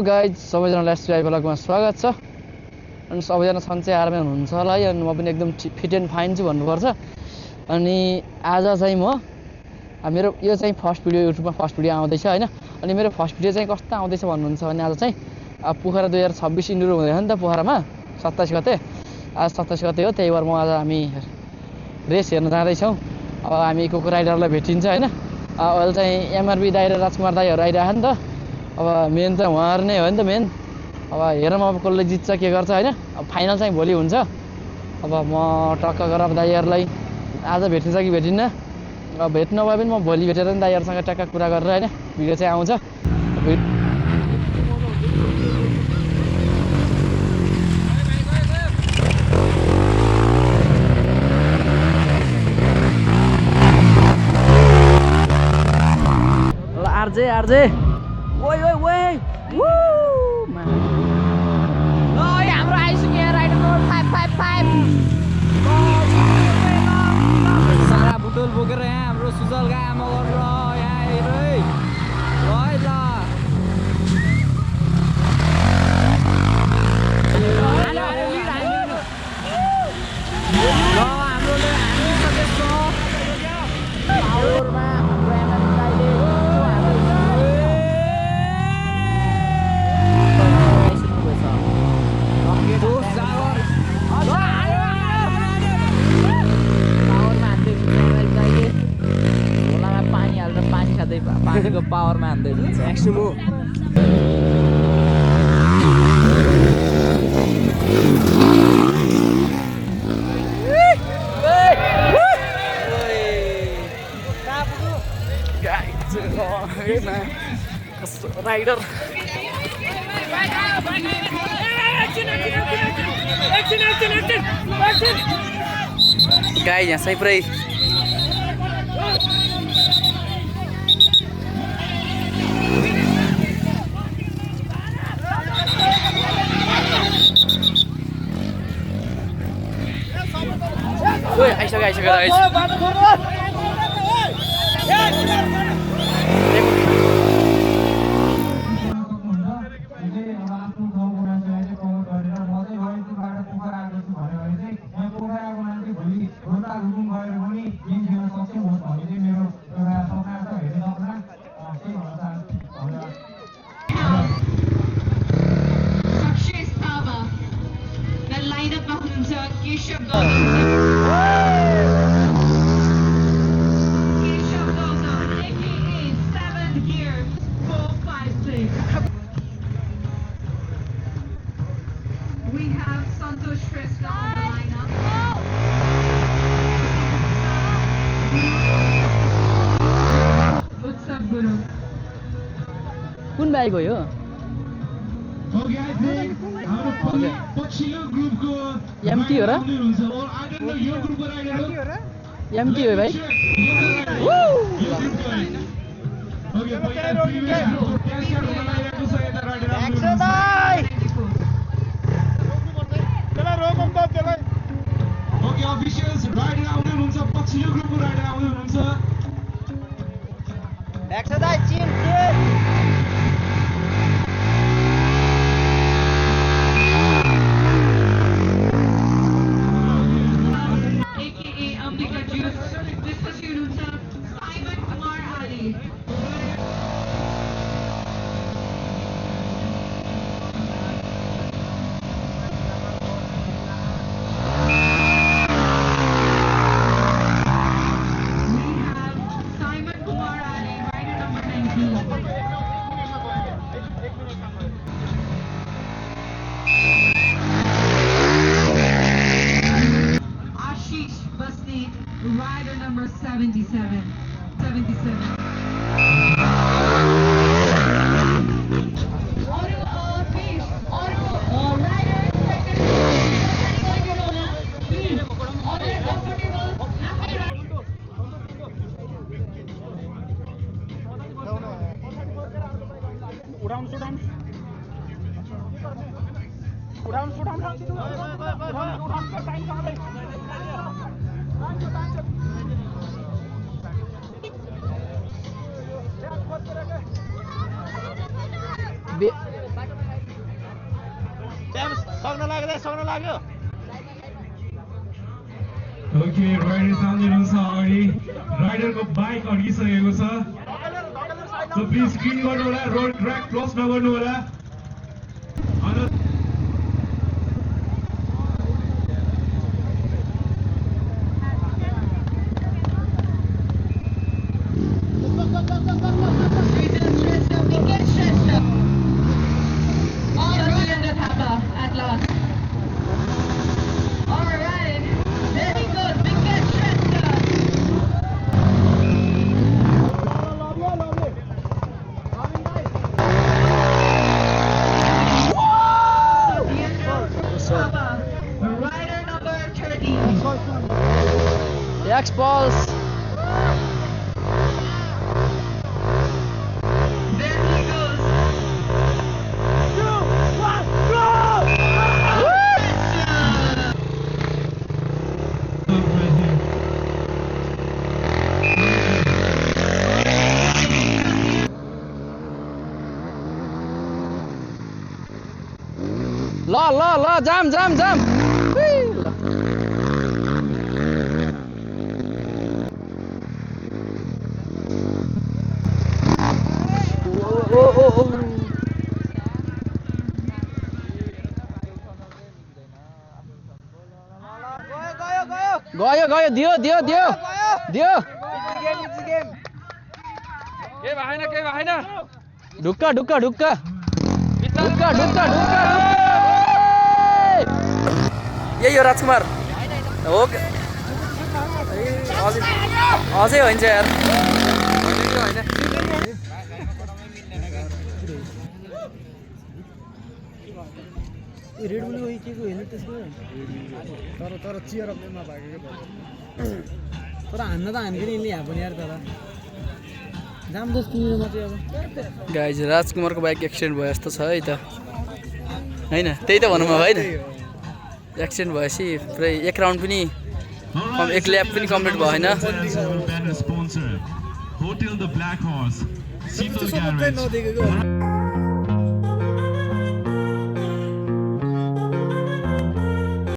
Guys सबैजनालाई SPI ब्लगमा स्वागत छ। अनि सबैजना सन्चै आरामै हुनुहुन्छ होला है। अनि म पनि एकदम फिट एन्ड फाइन छु भन्नुपर्छ। अनि आज चाहिँ मेरो यो चाहिँ फर्स्ट भिडियो, युट्युबमा फर्स्ट भिडियो आउँदैछ होइन। अनि मेरो फर्स्ट भिडियो चाहिँ कस्तो आउँदैछ भन्नुहुन्छ भने आज चाहिँ पोखरा 2026 इन्डोर हुँदैछ नि त पोखरामा 27 गते। आज 27 गते हो, त्यही भएर हामी रेस हेर्न जाँदैछौँ। अब हामी को राइडरलाई भेटिन्छ होइन। अहिले चाहिँ एमआरबी दाइ र राजकुमार दाइहरू आइरहेको नि त। अब मेन त उहाँहरू नै हो नि त मेन। अब हेरौँ अब कसले जित्छ के गर्छ होइन। अब फाइनल चाहिँ भोलि हुन्छ। अब म टक्क गरेर अब दाइहरूलाई आज भेटिन्छ कि भेटिन्न। अब भेट्नु नभए पनि म भोलि भेटेर नि दाइहरूसँग टक्क कुरा गरेर होइन भिडियो चाहिँ आउँछ। आरजे आरजे ओइ ओइ ओइ हाम्रो आइसक्यो राइडर नम्बर 555 सारा बुटोल बोकेर यहाँ हाम्रो सुजलका आमा गरेर यहाँ हेरै पानीको पावरमा हान्दै जान्छ एक्समो। राइडर गाई यहाँ चाहिँ पुरै आइसक्यो गाइस। कुन बाइक हो यो? एमटी हो र? एमटी हो भाइ? Rider number 77. ओके राइडर सामने हुनुहुन्छ अगाडि राइडरको बाइक अड्किसकेको छ सो प्लिज स्क्रिन गर्नु होला रोड ट्र्याक क्रस नगर्नु होला X-Balls. There he goes. La, jam. गयो दियो के भएन ढुक्का यही हो राजकुमार हो अझै हुन्छ यार रेड बुल वही के को हेर्नु त्यसको तर चियर अप नभएको के तर हान्न त हान्दैन नि यहाँ पनि यार तर जाम दोस्त तिमीले मात्रै अब गाइज राजकुमारको बाइक एक्सिडेन्ट भयो जस्तो छ है त हैन त्यही त भनौँ अब हैन एक्सिडेन्ट भएपछि पुरै एक राउन्ड पनि एक ल्याप पनि कम्प्लिट भएन hotel the black horse Sheetal garage